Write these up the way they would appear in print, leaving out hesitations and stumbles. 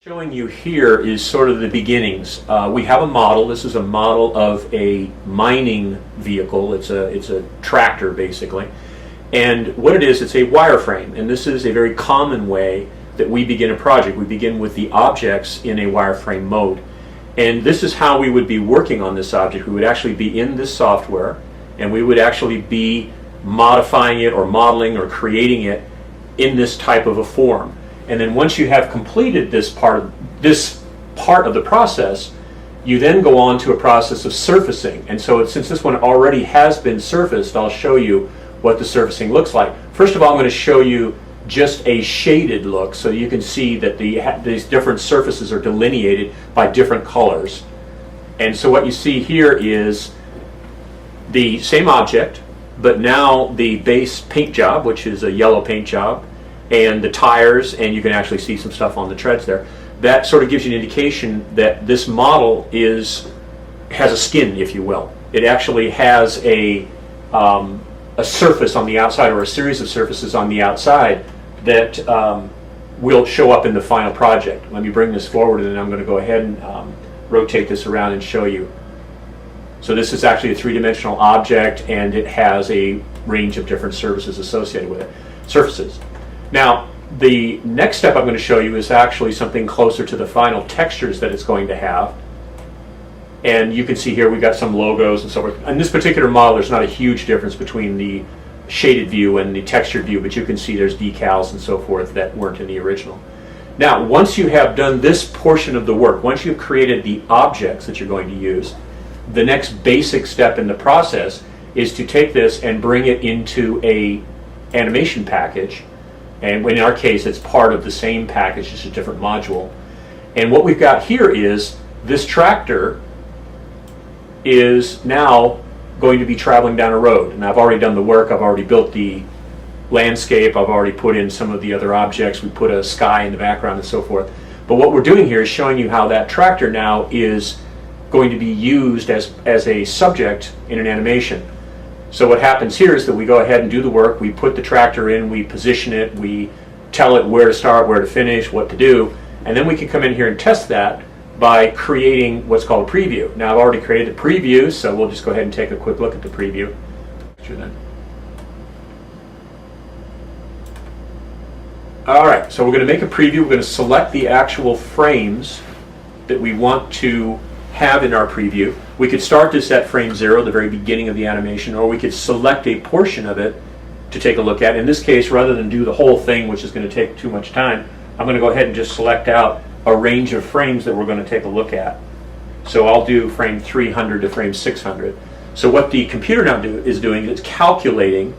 Showing you here is sort of the beginnings. We have a model. This is a model of a mining vehicle. It's a tractor basically, and what it is, it's a wireframe, and this is a very common way that we begin a project. We begin with the objects in a wireframe mode, and this is how we would be working on this object. We would actually be in this software, and we would actually be modifying it or modeling or creating it in this type of a form. And then once you have completed this part of the process, you then go on to a process of surfacing. And so since this one already has been surfaced, I'll show you what the surfacing looks like. First of all, I'm going to show you just a shaded look so you can see that these different surfaces are delineated by different colors. And so what you see here is the same object, but now the base paint job, which is a yellow paint job, and the tires, and you can actually see some stuff on the treads there. That sort of gives you an indication that this model has a skin, if you will. It actually has a surface on the outside, or a series of surfaces on the outside that will show up in the final project. Let me bring this forward, and then I'm going to go ahead and rotate this around and show you. So this is actually a three-dimensional object, and it has a range of different surfaces associated with it. Surfaces. Now, the next step I'm going to show you is actually something closer to the final textures that it's going to have. And you can see here we've got some logos and so forth. In this particular model, there's not a huge difference between the shaded view and the textured view, but you can see there's decals and so forth that weren't in the original. Now, once you have done this portion of the work, once you've created the objects that you're going to use, the next basic step in the process is to take this and bring it into a animation package. And in our case, it's part of the same package, just a different module. And what we've got here is this tractor is now going to be traveling down a road. And I've already done the work. I've already built the landscape. I've already put in some of the other objects. We put a sky in the background and so forth. But what we're doing here is showing you how that tractor now is going to be used as a subject in an animation. So what happens here is that we go ahead and do the work, we put the tractor in, we position it, we tell it where to start, where to finish, what to do, and then we can come in here and test that by creating what's called a preview. Now I've already created a preview, so we'll just go ahead and take a quick look at the preview. Alright, so we're going to make a preview. We're going to select the actual frames that we want to have in our preview. We could start this at frame 0, the very beginning of the animation, or we could select a portion of it to take a look at. In this case, rather than do the whole thing, which is going to take too much time, I'm going to go ahead and just select out a range of frames that we're going to take a look at. So I'll do frame 300 to frame 600. So what the computer now is doing is calculating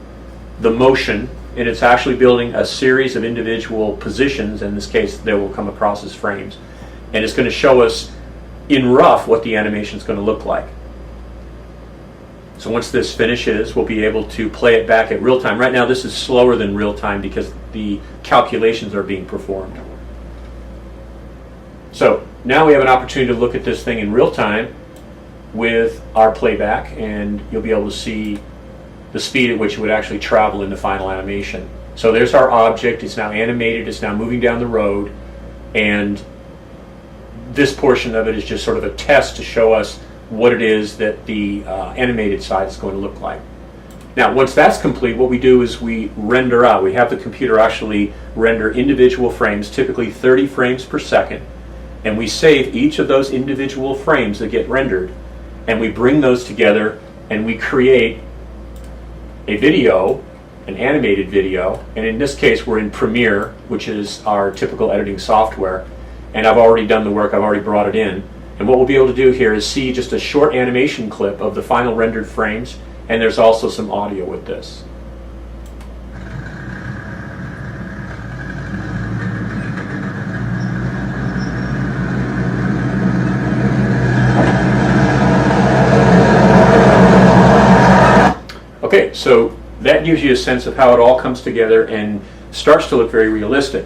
the motion, and it's actually building a series of individual positions. In this case, they will come across as frames. And it's going to show us in rough what the animation is going to look like. So once this finishes, we'll be able to play it back at real time. Right now this is slower than real time because the calculations are being performed. So now we have an opportunity to look at this thing in real time with our playback, and you'll be able to see the speed at which it would actually travel in the final animation. So there's our object. It's now animated. It's now moving down the road, and this portion of it is just sort of a test to show us what it is that the animated side is going to look like. Now, once that's complete, what we do is we render out. We have the computer actually render individual frames, typically 30 frames per second, and we save each of those individual frames that get rendered, and we bring those together and we create a video, an animated video, and in this case we're in Premiere, which is our typical editing software. And I've already done the work, I've already brought it in. And what we'll be able to do here is see just a short animation clip of the final rendered frames, and there's also some audio with this. Okay, so that gives you a sense of how it all comes together and starts to look very realistic.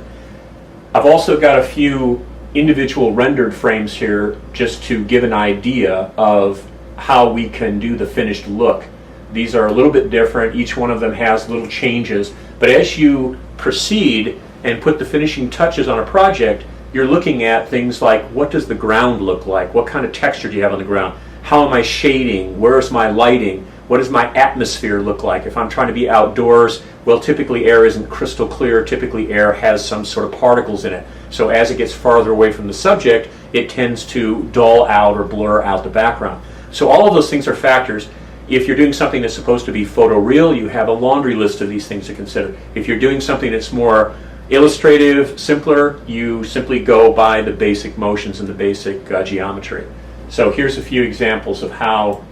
I've also got a few individual rendered frames here just to give an idea of how we can do the finished look. These are a little bit different. Each one of them has little changes, but as you proceed and put the finishing touches on a project, you're looking at things like, what does the ground look like? What kind of texture do you have on the ground? How am I shading? Where's my lighting? What does my atmosphere look like? If I'm trying to be outdoors, well, typically air isn't crystal clear. Typically air has some sort of particles in it. So as it gets farther away from the subject, it tends to dull out or blur out the background. So all of those things are factors. If you're doing something that's supposed to be photoreal, you have a laundry list of these things to consider. If you're doing something that's more illustrative, simpler, you simply go by the basic motions and the basic geometry. So here's a few examples of how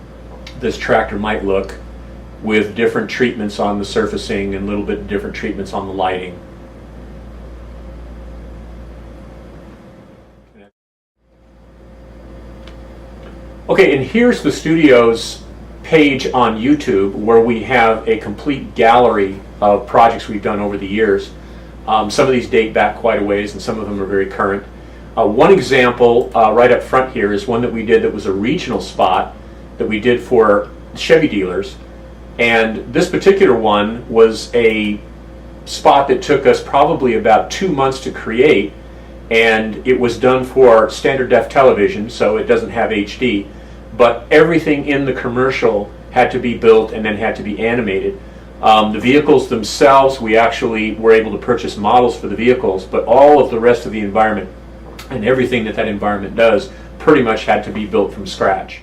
this tractor might look with different treatments on the surfacing and a little bit different treatments on the lighting. Okay, and here's the studio's page on YouTube where we have a complete gallery of projects we've done over the years. Some of these date back quite a ways and some of them are very current. One example right up front here is one that we did that was a regional spot that we did for Chevy dealers. And this particular one was a spot that took us probably about 2 months to create, and it was done for standard def television, so it doesn't have HD, but everything in the commercial had to be built and then had to be animated. The vehicles themselves, we actually were able to purchase models for the vehicles, but all of the rest of the environment and everything that that environment does pretty much had to be built from scratch.